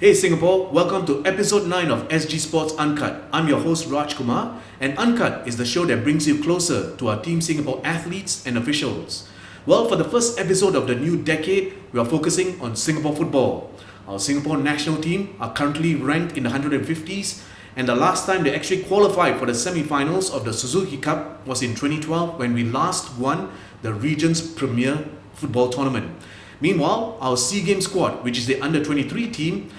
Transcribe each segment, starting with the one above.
Hey Singapore, welcome to episode 9 of SG Sports Uncut. I'm your host Raj Kumar, and Uncut is the show that brings you closer to our Team Singapore athletes and officials. Well, for the first episode of the new decade, we are focusing on Singapore football. Our Singapore national team are currently ranked in the 150s, and the last time they actually qualified for the semi-finals of the Suzuki Cup was in 2012 when we last won the region's premier football tournament. Meanwhile, our SEA Games squad, which is the under-23 team,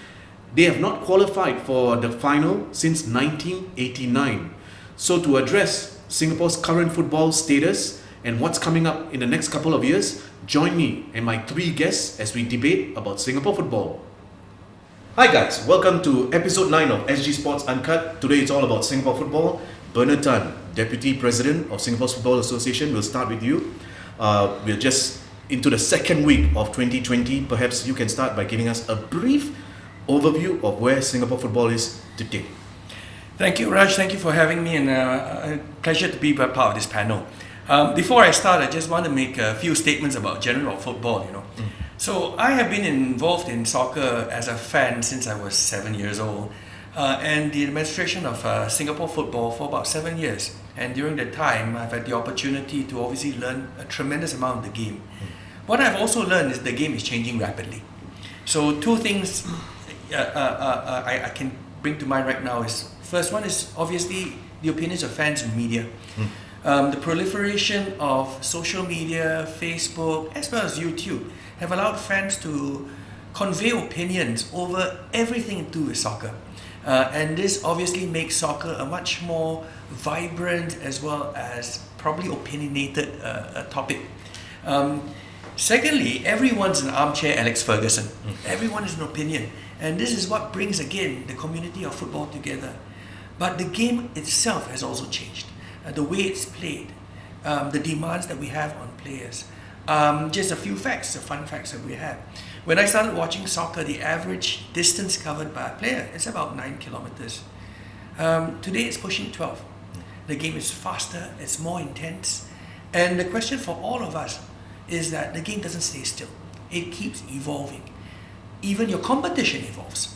they have not qualified for the final since 1989. So to address Singapore's current football status and what's coming up in the next couple of years, join me and my 3 guests as we debate about Singapore football. Hi guys, welcome to episode 9 of SG Sports Uncut. Today it's all about Singapore football. Bernard Tan, Deputy President of Singapore's Football Association, will start with you. We're just into the second week of 2020. Perhaps you can start by giving us a brief overview of where Singapore football is today. Thank you, Raj. Thank you for having me, and a pleasure to be part of this panel. Before I start, I just want to make a few statements about general football. So I have been involved in soccer as a fan since I was 7 years old, and the administration of Singapore football for about 7 years. And during that time, I've had the opportunity to obviously learn a tremendous amount of the game. What I've also learned is the game is changing rapidly. So 2 things I can bring to mind right now is, first one is obviously the opinions of fans and media. The proliferation of social media, Facebook, as well as YouTube have allowed fans to convey opinions over everything to do with soccer. And this obviously makes soccer a much more vibrant as well as probably opinionated topic. Secondly, everyone's an armchair Alex Ferguson. Everyone has an opinion. And this is what brings, again, the community of football together. But the game itself has also changed. The way it's played, the demands that we have on players. Just a few facts, the fun facts that we have. When I started watching soccer, the average distance covered by a player is about 9 kilometers. Today it's pushing 12. The game is faster, it's more intense. And the question for all of us is that the game doesn't stay still. It keeps evolving. Even your competition evolves.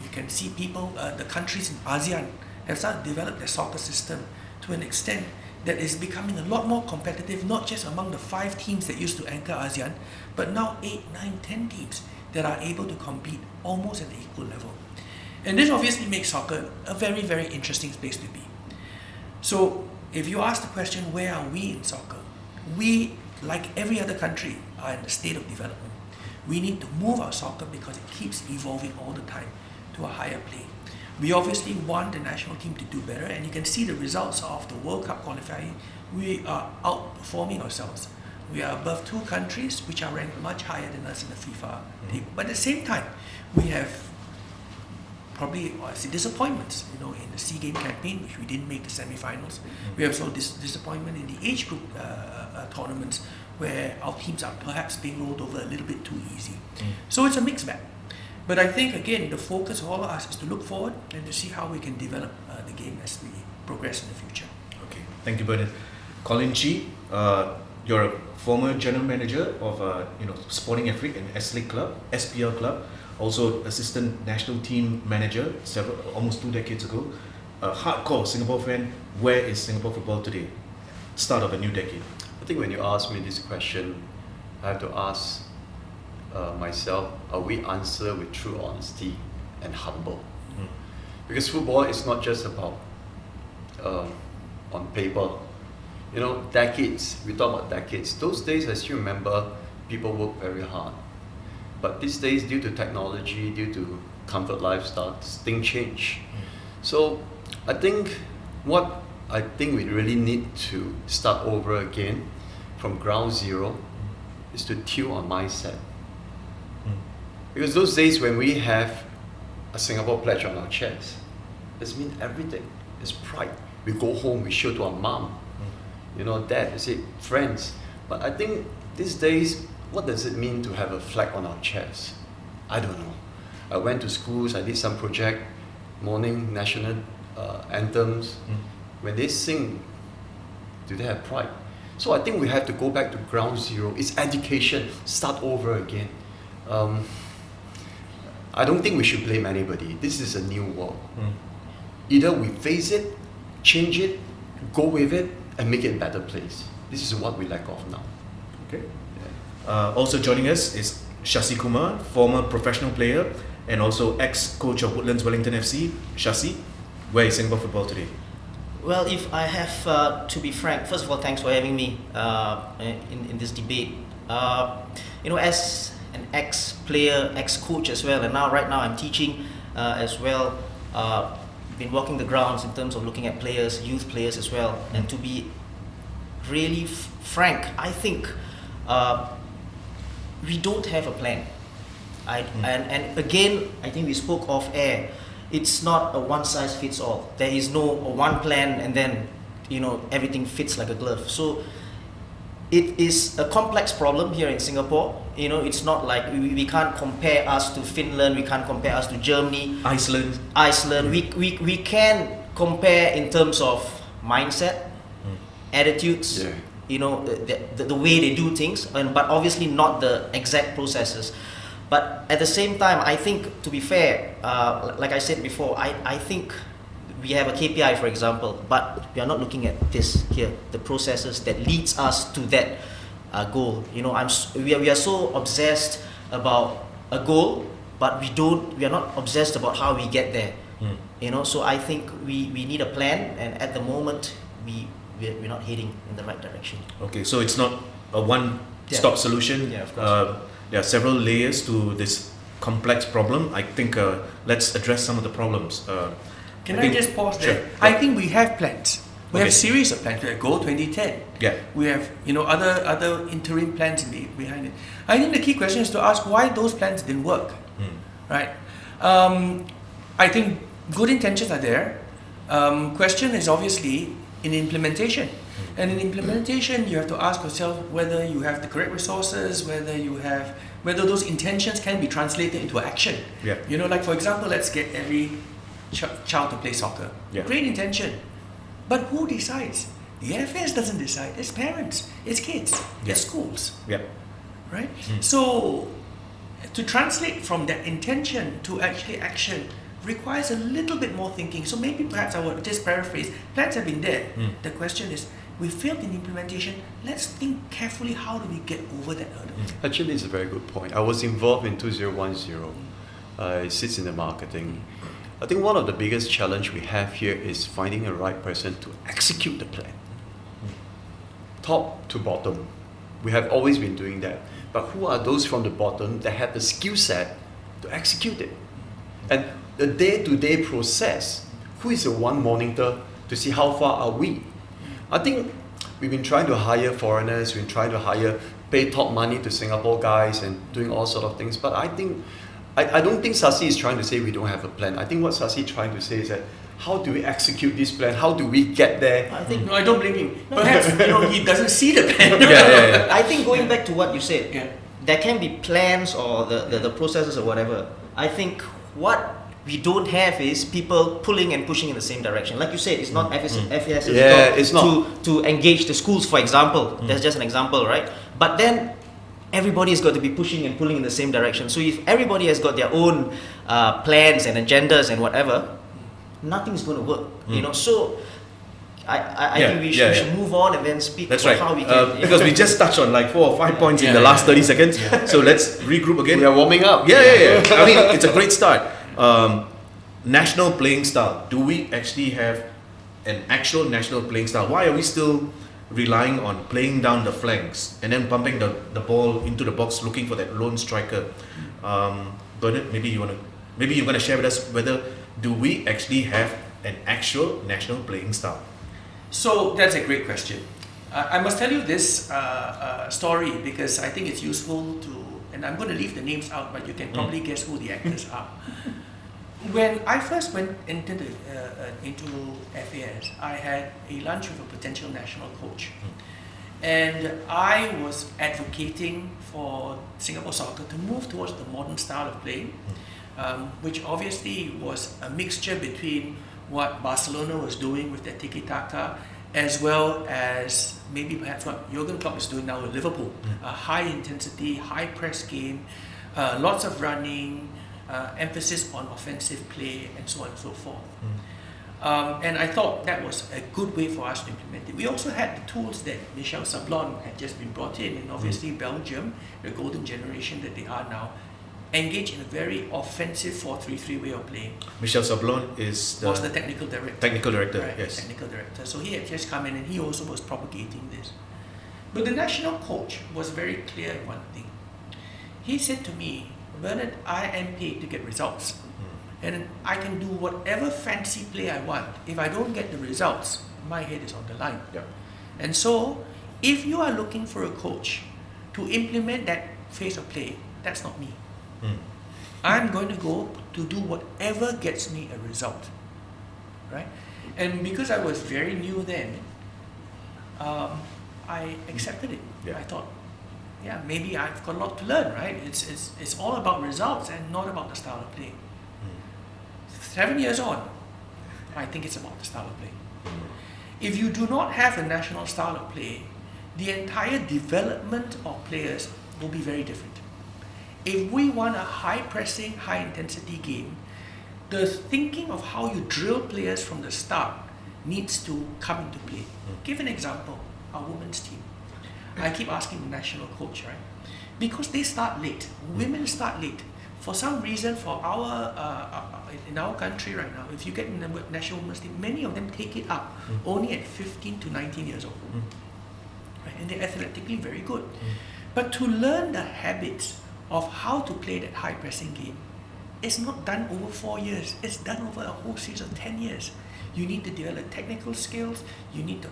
You can see people, the countries in ASEAN have started to develop their soccer system to an extent that is becoming a lot more competitive, not just among the 5 teams that used to anchor ASEAN, but now 8, 9, 10 teams that are able to compete almost at the equal level. And this obviously makes soccer a very, very interesting space to be. So if you ask the question, where are we in soccer? We, like every other country, are in a state of development. We need to move our soccer because it keeps evolving all the time to a higher play. We obviously want the national team to do better, and you can see the results of the World Cup qualifying. We are outperforming ourselves. We are above 2 countries which are ranked much higher than us in the FIFA table. But at the same time, we have probably disappointments. In the SEA Games campaign, which we didn't make the semi-finals. We have also disappointment in the age group tournaments, where our teams are perhaps being rolled over a little bit too easy. So it's a mixed bag. But I think, again, the focus of all of us is to look forward and to see how we can develop the game as we progress in the future. Okay, thank you, Bernard. Collin Chee, you're a former general manager of Sporting Afrique and SPL club, also assistant national team manager almost 2 decades ago. A hardcore Singapore fan. Where is Singapore football today? Start of a new decade. I think when you ask me this question, I have to ask myself, we answer with true honesty and humble. Because football is not just about on paper. Decades, we talk about decades. Those days, as you remember, people work very hard. But these days, due to technology, due to comfort lifestyles, things change. So I think we really need to start over again from ground zero is to tune our mindset. Because those days when we have a Singapore pledge on our chest, this means everything. It's pride. We go home, we show to our mom, dad, you say, friends. But I think these days, what does it mean to have a flag on our chest? I don't know. I went to schools, I did some project, morning national anthems. When they sing, do they have pride? So I think we have to go back to ground zero. It's education, start over again. I don't think we should blame anybody. This is a new world. Either we face it, change it, go with it, and make it a better place. This is what we lack of now. Okay. Also joining us is Shasi Kumar, former professional player and also ex-coach of Woodlands Wellington FC. Shasi, where is Singapore football today? Well, if I have to be frank, first of all, thanks for having me in this debate. As an ex-player, ex-coach as well, and right now I'm teaching as well. Been walking the grounds in terms of looking at players, youth players as well. And to be really frank, I think we don't have a plan. And again, I think we spoke off air. It's not a one-size-fits-all. There is no one plan and then everything fits like a glove. So it is a complex problem here in Singapore. It's not like we can't compare us to Finland. We can't compare us to Germany, Iceland. We can compare in terms of mindset, attitudes. The way they do things, but obviously not the exact processes. But at the same time, I think, to be fair, like I said before, I think we have a KPI, for example, but we are not looking at this here, the processes that leads us to that goal. We are so obsessed about a goal, but we are not obsessed about how we get there. So I think we need a plan, and at the moment we're not heading in the right direction. Okay, so it's not a one-stop solution. Yeah, of course. There are several layers to this complex problem. I think let's address some of the problems. Can I just pause there? Sure. I think we have plans. We have Okay. series of plans. We have Goal 2010. Yeah. We have other interim plans behind it. I think the key question is to ask why those plans didn't work. Right? I think good intentions are there. Question is obviously in implementation. And in implementation, you have to ask yourself whether you have the correct resources, whether those intentions can be translated into action. Yeah. Like for example, let's get every child to play soccer. Yeah. Great intention. But who decides? The FS doesn't decide. It's parents, it's kids, it's schools. Yeah. Right? So to translate from that intention to actually action requires a little bit more thinking. So maybe perhaps I would just paraphrase. Plans have been there. The question is, we failed in implementation. Let's think carefully, how do we get over that hurdle? Actually, it's a very good point. I was involved in 2010. It sits in the marketing. I think one of the biggest challenge we have here is finding a right person to execute the plan. Top to bottom. We have always been doing that. But who are those from the bottom that have the skill set to execute it? And the day-to-day process, who is the one monitor to see how far are we? I think we've been trying to hire foreigners, we've been trying to pay top money to Singapore guys and doing all sort of things. But I don't think Shasi is trying to say we don't have a plan. I think what Shasi is trying to say is that how do we execute this plan? How do we get there? No, I don't blame him. Perhaps he doesn't see the plan. I think going back to what you said, there can be plans or the processes or whatever. I think what we don't have is people pulling and pushing in the same direction. Like you said, it's not FES's job to engage the schools, for example. That's just an example, right? But then everybody has got to be pushing and pulling in the same direction. So if everybody has got their own plans and agendas and whatever, nothing's going to work. So I think we should move on and then speak about how we can. Because we just touched on like 4 or 5 points in the last 30 seconds. So let's regroup again. We are warming up. Yeah. I mean, it's a great start. National playing style. Do we actually have an actual national playing style? Why are we still relying on playing down the flanks and then pumping the ball into the box looking for that lone striker? Bernard, maybe you're gonna share with us whether do we actually have an actual national playing style? So that's a great question. I must tell you this story because I think it's useful to, and I'm going to leave the names out, but you can probably guess who the actors are. When I first went into FAS, I had a lunch with a potential national coach. And I was advocating for Singapore soccer to move towards the modern style of playing, which obviously was a mixture between what Barcelona was doing with their tiki-taka, as well as maybe perhaps what Jurgen Klopp is doing now with Liverpool. A high intensity, high press game, lots of running, emphasis on offensive play, and so on and so forth. And I thought that was a good way for us to implement it. We also had the tools that Michel Sablon had just been brought in, and obviously Belgium, the golden generation that they are now, engage in a very offensive 4-3-3 way of playing. Michel Sablon was the technical director. Technical director, right, yes. Technical director. So he had just come in and he also was propagating this. But the national coach was very clear in one thing. He said to me, Bernard, I am paid to get results. And I can do whatever fancy play I want. If I don't get the results, my head is on the line. Yeah. And so, if you are looking for a coach to implement that phase of play, that's not me. I'm going to go to do whatever gets me a result, right? And because I was very new then, I accepted it. Yeah. I thought, yeah, maybe I've got a lot to learn, right? It's all about results and not about the style of play. 7 years on, I think it's about the style of play. If you do not have a national style of play, the entire development of players will be very different. If we want a high-pressing, high-intensity game, the thinking of how you drill players from the start needs to come into play. Give an example, our women's team. I keep asking the national coach, right? Because they start late. Women start late. For some reason, for in our country right now, if you get in the national women's team, many of them take it up only at 15 to 19 years old. Right? And they're athletically very good. But to learn the habits of how to play that high pressing game, it's not done over 4 years. It's done over a whole series of 10 years. You need to develop technical skills. You need to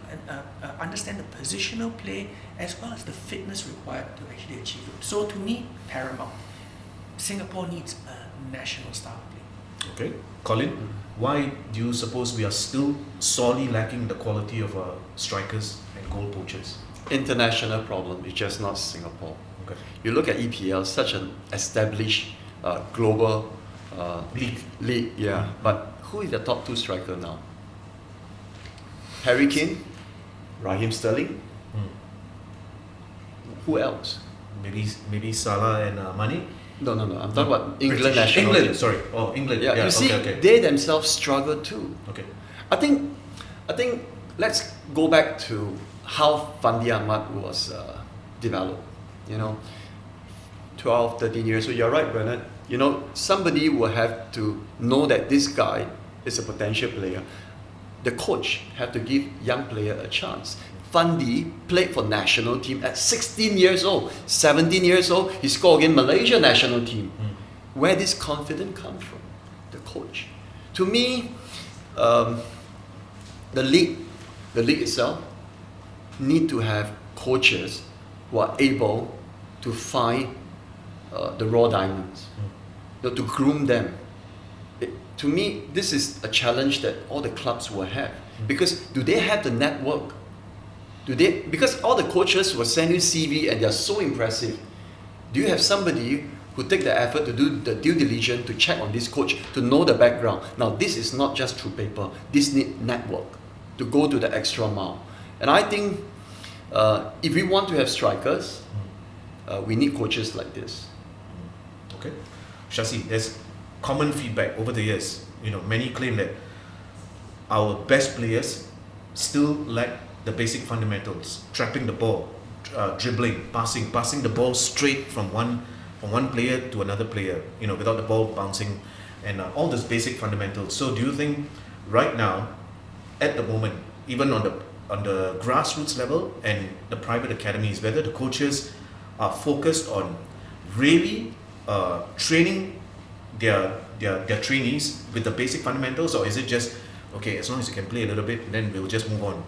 understand the positional play as well as the fitness required to actually achieve it. So to me, paramount. Singapore needs a national style of play. Okay. Collin, why do you suppose we are still sorely lacking the quality of our strikers and goal poachers? International problem, it's just not Singapore. Okay. You look at EPL, such an established global league, yeah. But who is the top 2 striker now? Harry Kane, Raheem Sterling. Who else? Maybe Salah and Mane. No. I'm talking about England British. national England, team. sorry. Oh, England. Yeah, you see, okay. they themselves struggle too. Okay. I think let's go back to how Fandi Ahmad was developed. 12, 13 years. So you're right, Bernard. Somebody will have to know that this guy is a potential player. The coach have to give young player a chance. Fandi played for national team at 16 years old, 17 years old. He scored against Malaysia national team. Where this confidence come from? The coach. To me, the league itself need to have coaches who are able to find the raw diamonds, to groom them. To me, this is a challenge that all the clubs will have. Because do they have the network? Because all the coaches will send you CV and they are so impressive. Do you have somebody who take the effort to do the due diligence to check on this coach, to know the background? Now, this is not just through paper. This need network to go to the extra mile. And I think if we want to have strikers, we need coaches like this. Okay. Shasi, there's common feedback over the years. Many claim that our best players still lack the basic fundamentals: trapping the ball, dribbling, passing the ball straight from one player to another player, without the ball bouncing, and all those basic fundamentals. So do you think right now, at the moment, even on the grassroots level and the private academies, whether the coaches are focused on really training their trainees with the basic fundamentals, or is it just, okay, as long as you can play a little bit, then we'll just move on?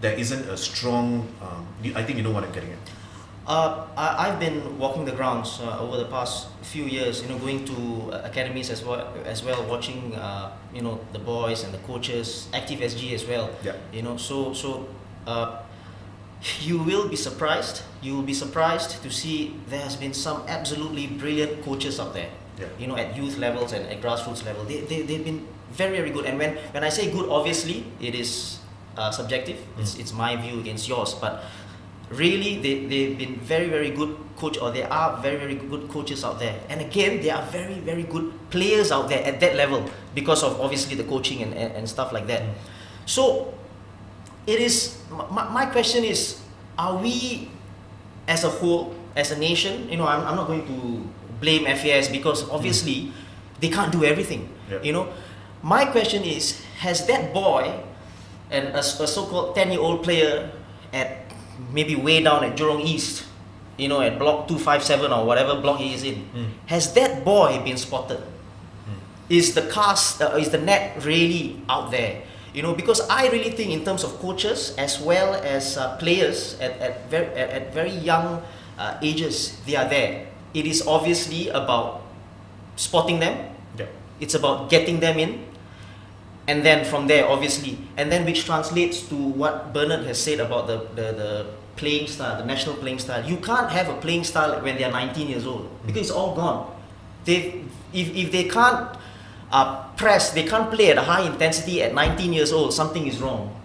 There isn't a strong. I think you know what I'm getting at. I've been walking the grounds over the past few years. Going to academies as well, watching the boys and the coaches, active SG as well. Yeah. So you will be surprised. You will be surprised to see there has been some absolutely brilliant coaches out there. Yeah. At youth levels and at grassroots level, they've been very, very good. And when I say good, obviously it is subjective. It's my view against yours, but really they've been very, very good coach, or they are very, very good coaches out there. And again, there are very, very good players out there at that level because of obviously the coaching and stuff like that. So it is, my question is, are we as a whole, as a nation, I'm not going to blame FAS because obviously they can't do everything. My question is, has that boy and a so-called 10-year-old player at maybe way down at Jurong East, at block 257 or whatever block he is in, has that boy been spotted? Is the net really out there? Because I really think in terms of coaches as well as players at very young ages, they are there. It is obviously about spotting them. It's about getting them in, and then from there, obviously, and then which translates to what Bernard has said about the playing style, the national playing style. You can't have a playing style when they are 19 years old because it's all gone. If they can't press, they can't play at a high intensity at 19 years old, something is wrong.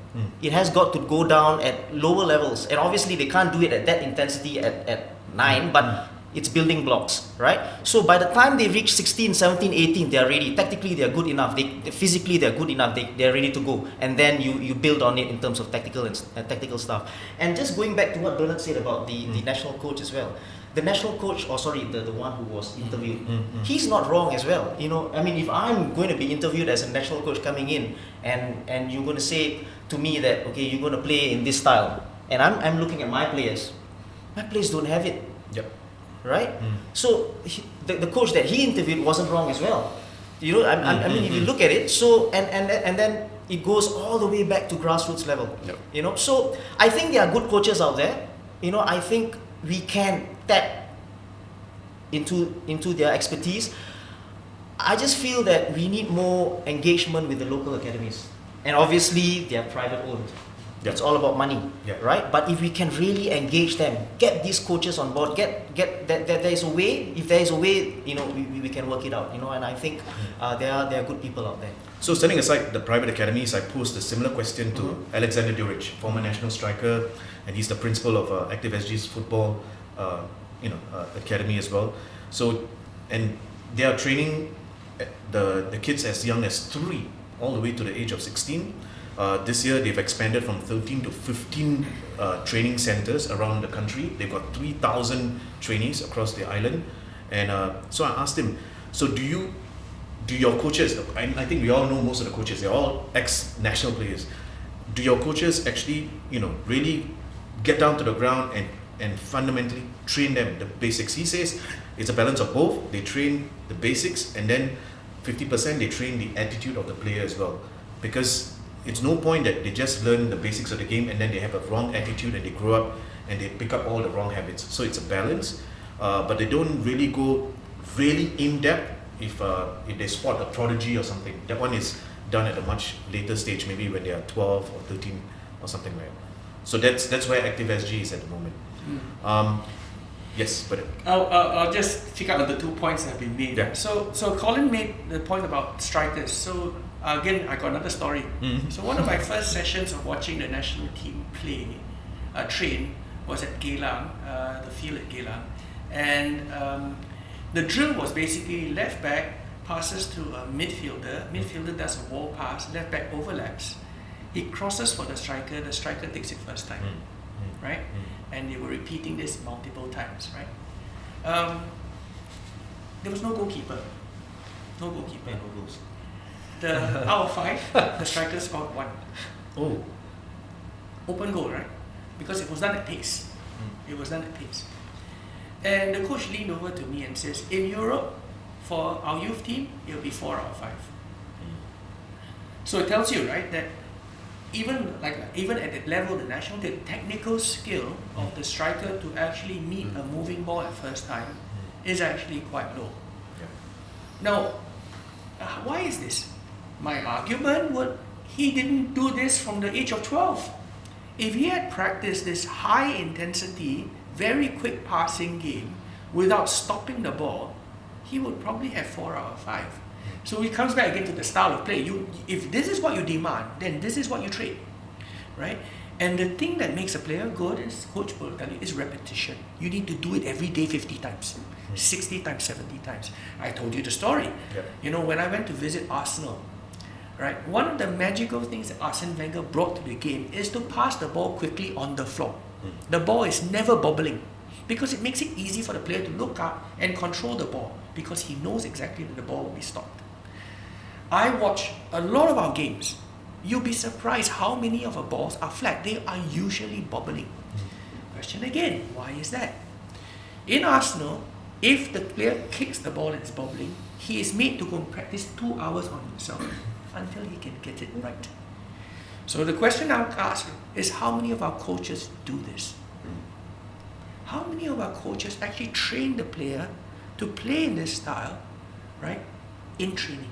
It has got to go down at lower levels, and obviously they can't do it at that intensity at 9, but it's building blocks, right? So by the time they reach 16, 17, 18, they are ready. Tactically, they are good enough. Physically, they are good enough. They are ready to go. And then you build on it in terms of tactical and tactical stuff. And just going back to what Bernard said about the national coach as well. The national coach, the one who was interviewed, he's not wrong as well. If I'm going to be interviewed as a national coach coming in, and you're going to say to me that, okay, you're going to play in this style, and I'm looking at my players don't have it. Right? So the coach that he interviewed wasn't wrong as well. If you look at it, so and then it goes all the way back to grassroots level. So I think there are good coaches out there. I think we can tap into their expertise. I just feel that we need more engagement with the local academies, and obviously they are private owned. It's all about money, right? But if we can really engage them, get these coaches on board, get that there is a way. If there is a way, we can work it out. And I think there are good people out there. So setting aside the private academies, I posed a similar question to Alexander Duric, former national striker, and he's the principal of Active SG's football, academy as well. So, and they are training the kids as young as 3, all the way to the age of 16. This year they've expanded from 13 to 15 training centers around the country. They've got 3,000 trainees across the island. And so I asked him, so do your coaches, I think we all know most of the coaches, they're all ex-national players. Do your coaches actually, really get down to the ground and fundamentally train them, the basics? He says it's a balance of both. They train the basics, and then 50% they train the attitude of the player as well. Because it's no point that they just learn the basics of the game and then they have a wrong attitude and they grow up and they pick up all the wrong habits. So it's a balance, but they don't really go really in depth if they spot a prodigy or something. That one is done at a much later stage, maybe when they are 12 or 13 or something like that. So that's where Active SG is at the moment. Yes, but I'll just pick up the 2 points that have been made. Yeah. So Collin made the point about strikers. So again, I got another story. So one of my first sessions of watching the national team train was at Geylang, the field at Geylang, and the drill was basically left back passes to a midfielder. Midfielder does a wall pass. Left back overlaps. He crosses for the striker takes it first time, right? And they were repeating this multiple times, right? There was no goalkeeper. No goalkeeper. No goals. Out of 5, the striker scored 1. oh, Open goal, right? Because it was done at pace. It was done at pace. And the coach leaned over to me and says, in Europe, for our youth team, it'll be 4 out of 5. So it tells you, right, that even at the level of the national, the technical skill of the striker to actually meet a moving ball at first time is actually quite low. Now, why is this? My argument would, he didn't do this from the age of 12. If he had practiced this high intensity, very quick passing game without stopping the ball, he would probably have 4 out of 5. So it comes back again to the style of play. If this is what you demand, then this is what you trade, right? And the thing that makes a player good, as coach will tell you, is repetition. You need to do it every day 50 times, 60 times, 70 times. I told you the story. Yep. You know, when I went to visit Arsenal, right, one of the magical things that Arsene Wenger brought to the game is to pass the ball quickly on the floor. The ball is never bobbling because it makes it easy for the player to look up and control the ball because he knows exactly that the ball will be stopped. I watch a lot of our games. You'll be surprised how many of our balls are flat. They are usually bobbling. Question again, why is that? In Arsenal, if the player kicks the ball and it's bobbling, he is made to go and practice 2 hours on himself until he can get it right. So the question I'll ask is, how many of our coaches do this? How many of our coaches actually train the player to play in this style, right, in training?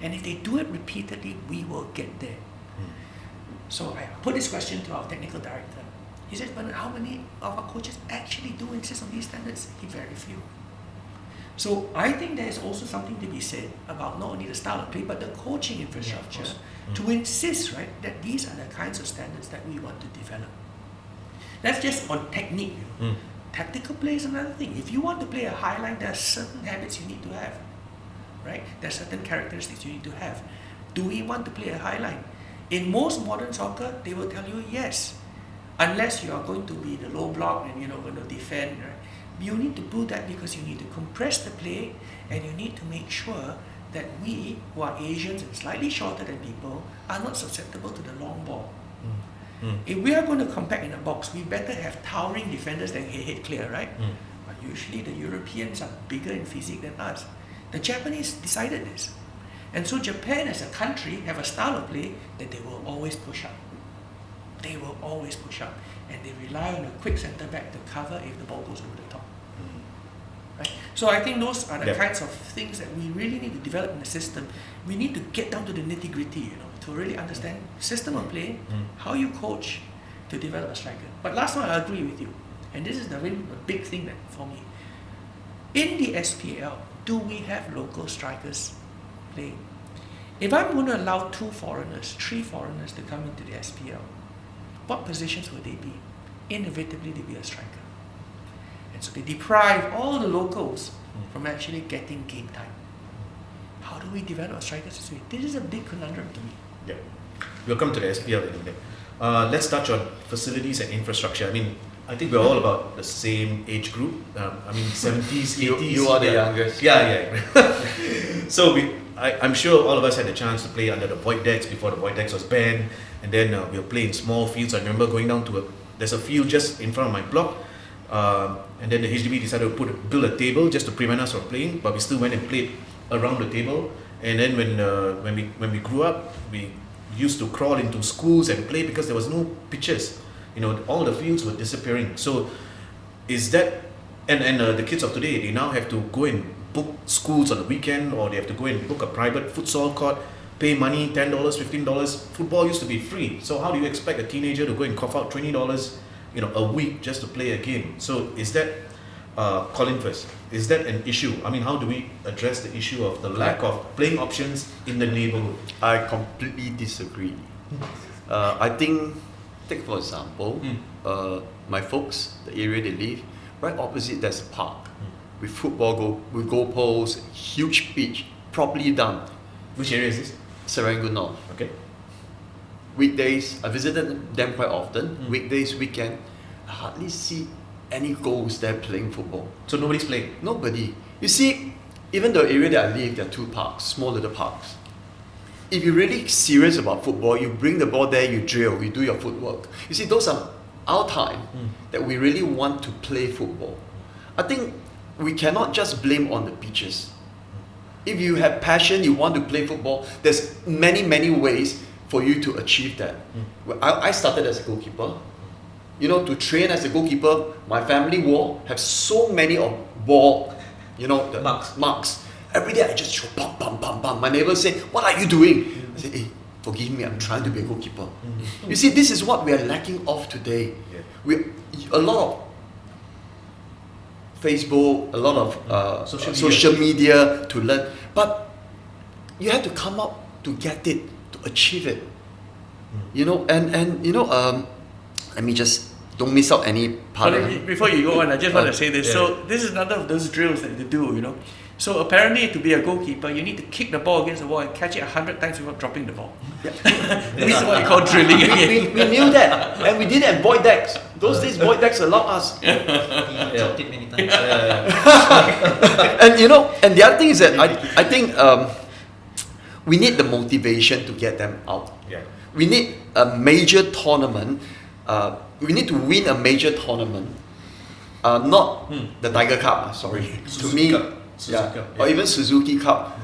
And if they do it repeatedly, we will get there. So I put this question to our technical director. He said, but how many of our coaches actually do insist on these standards? Very few. So I think there is also something to be said about not only the style of play, but the coaching infrastructure to insist, right, that these are the kinds of standards that we want to develop. That's just on technique. Tactical play is another thing. If you want to play a high line, there are certain habits you need to have, right? There are certain characteristics you need to have. Do we want to play a high line? In most modern soccer, they will tell you yes, unless you are going to be the low block and going to defend, right? You need to do that because you need to compress the play and you need to make sure that we, who are Asians and slightly shorter than people, are not susceptible to the long ball. If we are going to compact in a box, we better have towering defenders than head clear, right? But usually the Europeans are bigger in physique than us. The Japanese decided this. And so Japan as a country have a style of play that they will always push up. They will always push up. And they rely on a quick centre back to cover if the ball goes over the top. Right? So I think those are the kinds of things that we really need to develop in the system. We need to get down to the nitty gritty, to really understand system of play, how you coach to develop a striker. But last one, I agree with you. And this is the really big thing that for me. In the SPL, do we have local strikers playing? If I'm going to allow 2 foreigners, 3 foreigners to come into the SPL, what positions would they be? Inevitably, they'd be a striker. And so they deprive all the locals from actually getting game time. How do we develop a striker this way? This is a big conundrum to me. Yeah. We'll come to the SPL in a minute. Let's touch on facilities and infrastructure. I think we're all about the same age group. 70s, 80s. You are the youngest. Yeah. So I'm sure all of us had the chance to play under the void decks before the void decks was banned. And then we'll play in small fields. I remember going down to there's a field just in front of my block. And then the HDB decided to build a table just to prevent us from playing, but we still went and played around the table. And then when we grew up, we used to crawl into schools and play because there was no pitches. All the fields were disappearing. So is that and the kids of today, they now have to go and book schools on the weekend, or they have to go and book a private futsal court, pay money, $10, $15. Football used to be free. So how do you expect a teenager to go and cough out $20 a week just to play a game? So is that, Collin first, is that an issue? How do we address the issue of the lack of playing options in the neighborhood? I completely disagree. I think, take for example, my folks, the area they live, right opposite there's a park with football with goalposts, huge pitch, properly done. Which area is this? Serangoon North. Okay. Weekdays, I visited them quite often. Weekdays, weekend, I hardly see any goals there playing football. So nobody's playing? Nobody. You see, even the area that I live, there are 2 parks, small little parks. If you're really serious about football, you bring the ball there, you drill, you do your footwork. You see, those are our time that we really want to play football. I think we cannot just blame on the pitches. If you have passion, you want to play football, there's many ways for you to achieve that. I started as a goalkeeper. To train as a goalkeeper, my family wall have so many of ball, the marks. Every day I just throw bam, bam, bam, bam. My neighbors say, "What are you doing?" I say, "Hey, forgive me, I'm trying to be a goalkeeper." You see, this is what we are lacking of today. A lot of Facebook, a lot of social media to learn, but you have to come up to get it, to achieve it. let me just don't miss out any part. Before you go on, I just want to say this. So this is another of those drills that they do, you know. So apparently, to be a goalkeeper, you need to kick the ball against the wall and catch it 100 times without dropping the ball. This is what we call drilling. We knew that, and we did it at void decks. Those days, void decks allowed us. He dropped it many times. And you know, and the other thing is that I think we need the motivation to get them out. Yeah. We need a major tournament. We need to win a major tournament. Not the Tiger Cup. Sorry, Suzuki to me, Cup. Suzuki Cup, or even Suzuki Cup.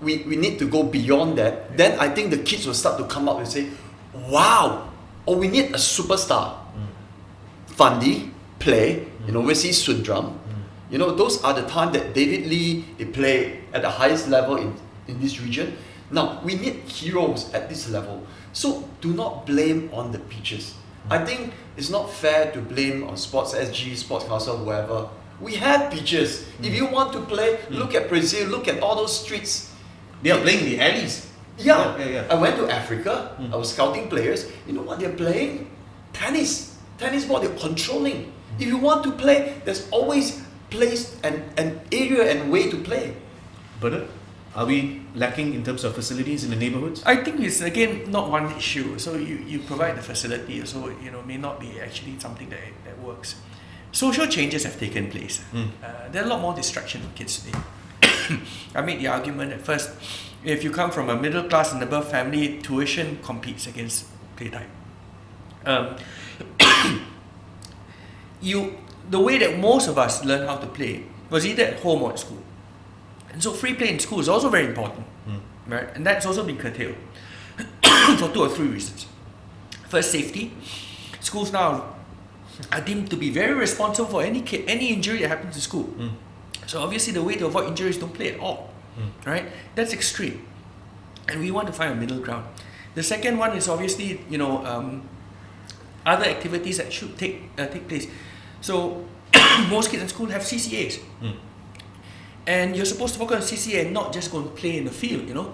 We need to go beyond that. Then I think the kids will start to come up and say, "Wow!" Or we need a superstar. Fandi play. You know, we see Sundram. You know, those are the time that David Lee, they play at the highest level in this region. Now, we need heroes at this level. So, do not blame on the pitches. I think it's not fair to blame on Sports SG, Sports Council, whoever. We have pitches. If you want to play, look at Brazil, look at all those streets. They are playing the alleys. Yeah. Yeah. I went to Africa, I was scouting players. You know what they're playing? Tennis. Tennis ball, they're controlling. If you want to play, there's always place and an area and way to play. Bernard, are we lacking in terms of facilities in the neighborhoods? I think it's again not one issue. So you provide the facility, so you know may not be actually something that works. Social changes have taken place. There are a lot more distraction for kids today. I made the argument at first, if you come from a middle class and above family, tuition competes against playtime. The way that most of us learn how to play was either at home or at school. And so free play in school is also very important, right? And that's also been curtailed for 2 or 3 reasons. First, safety. Schools now are deemed to be very responsible for any injury that happens in school. So obviously the way to avoid injuries, don't play at all, right? That's extreme. And we want to find a middle ground. The second one is obviously, you know, other activities that should take place. So most kids in school have CCAs. And you're supposed to focus on CCA and not just go and play in the field, you know.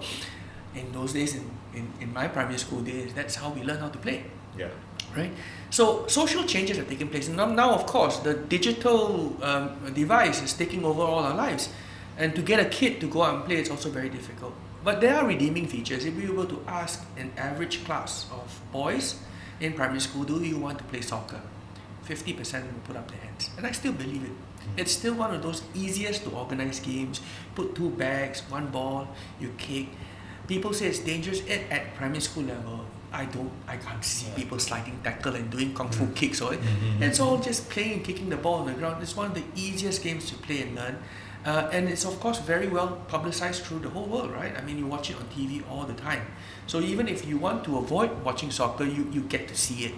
In those days, in my primary school days, that's how we learn how to play. Yeah. Right? So social changes have taken place. And now of course, the digital device is taking over all our lives. And to get a kid to go out and play, it's also very difficult. But there are redeeming features. If we were to ask an average class of boys in primary school, do you want to play soccer? 50% will put up their hands. And I still believe it. It's still one of those easiest to organize games. Put 2 bags, 1 ball, you kick. People say it's dangerous at primary school level. I can't see people sliding tackle and doing kung fu kicks or it. It's all just playing and kicking the ball on the ground. It's one of the easiest games to play and learn. And it's of course very well publicized through the whole world, right? I mean, you watch it on TV all the time. So even if you want to avoid watching soccer, you get to see it.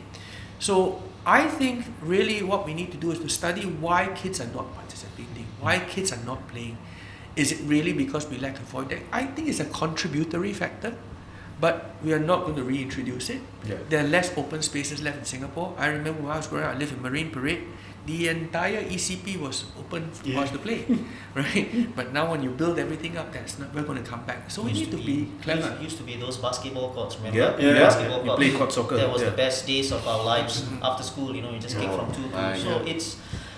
So I think really what we need to do is to study why kids are not participating, why kids are not playing. Is it really because we lack a void deck? I think it's a contributory factor, but we are not going to reintroduce it. Yeah. There are less open spaces left in Singapore. I remember when I was growing up, I lived in Marine Parade. The entire ECP was open for us to play, right? But now when you build everything up, that's not. We're going to come back. So we need to be clever. Used to be those basketball courts, remember? Yeah. Basketball We courts. play court soccer. That was the best days of our lives after school. You know, you just kick from 2 to 2. So it's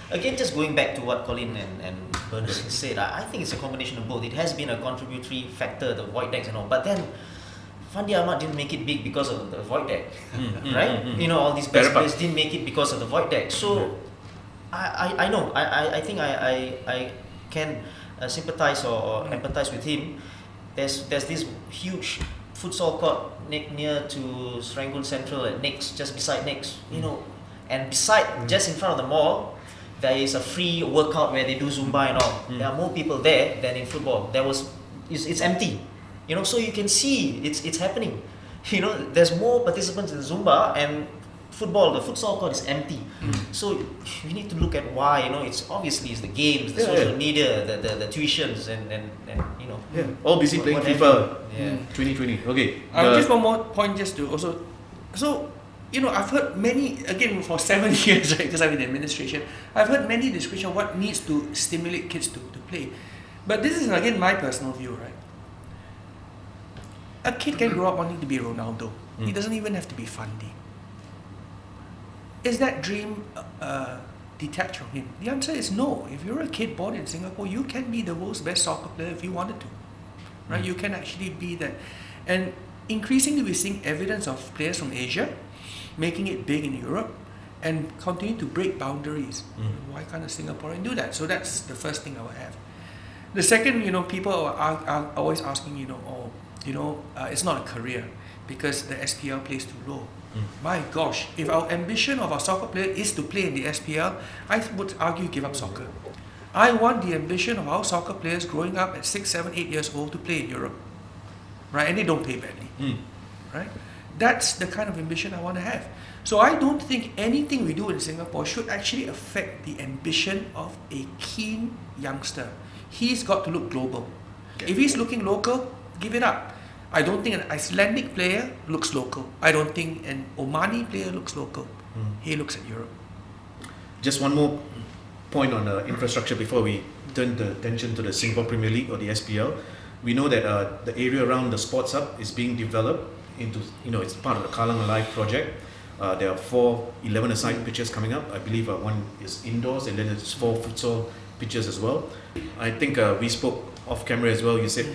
again just going back to what Collin and Bernard said. I think it's a combination of both. It has been a contributory factor, the void decks and all, but then Fandi Ahmad didn't make it big because of the void deck, right? You know, all these best players didn't make it because of the void deck. So I know. I think I can sympathize or empathize with him. There's this huge futsal court near to Serangoon Central at Nix, just beside Nix, you know, and beside just in front of the mall, there is a free workout where they do Zumba and all. There are more people there than in football. It's empty, you know, so you can see it's happening. You know, there's more participants in Zumba, and football, the futsal court is empty. So we need to look at why. You know, it's the games, the social media, the tuitions, and you know, all busy playing FIFA 2020. Okay. Just one more point, just to also, so you know, I've heard many, again for 7 years, right, because I'm in administration, I've heard many descriptions of what needs to stimulate kids to play. But this is again my personal view, right? A kid can grow up wanting to be Ronaldo. He doesn't even have to be Fandi. is that dream detached from him? The answer is no. If you're a kid born in Singapore, you can be the world's best soccer player if you wanted to, right? You can actually be that. And increasingly we're seeing evidence of players from Asia making it big in Europe and continue to break boundaries. Why can't a Singaporean do that? So that's the first thing I would have. The second, people are always asking, it's not a career because the SPL plays too low. My gosh, if our ambition of our soccer player is to play in the SPL, I would argue give up soccer. I want the ambition of our soccer players growing up at 6, 7, 8 years old to play in Europe, right? And they don't pay badly, right? That's the kind of ambition I want to have. So I don't think anything we do in Singapore should actually affect the ambition of a keen youngster. He's got to look global. If he's looking local, give it up. I don't think an Icelandic player looks local. I don't think an Omani player looks local. He looks at Europe. Just one more point on the infrastructure before we turn the attention to the Singapore Premier League or the SPL. We know that the area around the Sports Hub is being developed into, it's part of the Kallang Alive project. There are 4 11-a-side pitches coming up. I believe one is indoors and then there's 4 futsal pitches as well. I think we spoke off camera as well. You said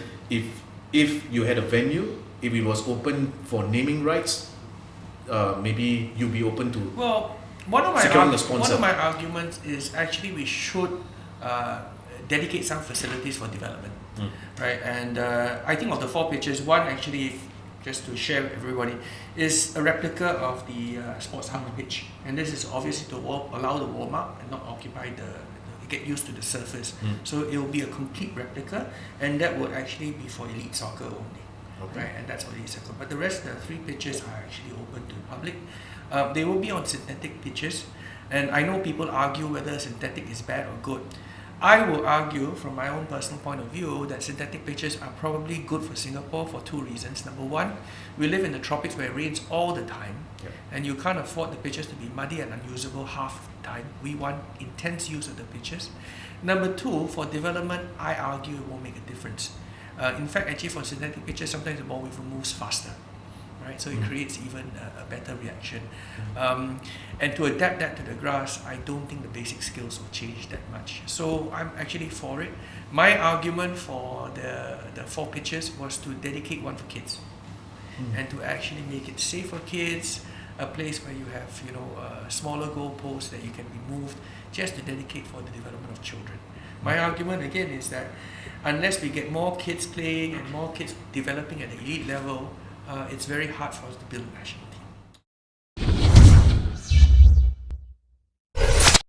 if you had a venue, if it was open for naming rights, maybe you'd be open to one of sponsor. my arguments is actually we should dedicate some facilities for development, right? And I think of the 4 pitches, one actually, just to share with everybody, is a replica of the Sports Hub pitch, and this is obviously to allow the warm up and not occupy get used to the surface. So it will be a complete replica, and that would actually be for elite soccer only, right? And that's only soccer. But the rest, the 3 pitches are actually open to the public. They will be on synthetic pitches, and I know people argue whether synthetic is bad or good. I will argue from my own personal point of view that synthetic pitches are probably good for Singapore for 2 reasons. Number one, we live in the tropics where it rains all the time, and you can't afford the pitches to be muddy and unusable half the time. We want intense use of the pitches. Number two, for development, I argue it won't make a difference. In fact, actually for synthetic pitches, sometimes the ball wave moves faster, right? So it creates even a better reaction. And to adapt that to the grass, I don't think the basic skills will change that much. So I'm actually for it. My argument for the 4 pitches was to dedicate one for kids, and to actually make it safe for kids, a place where you have smaller goalposts that you can be moved, just to dedicate for the development of children. My argument again is that unless we get more kids playing and more kids developing at the elite level, it's very hard for us to build a national team.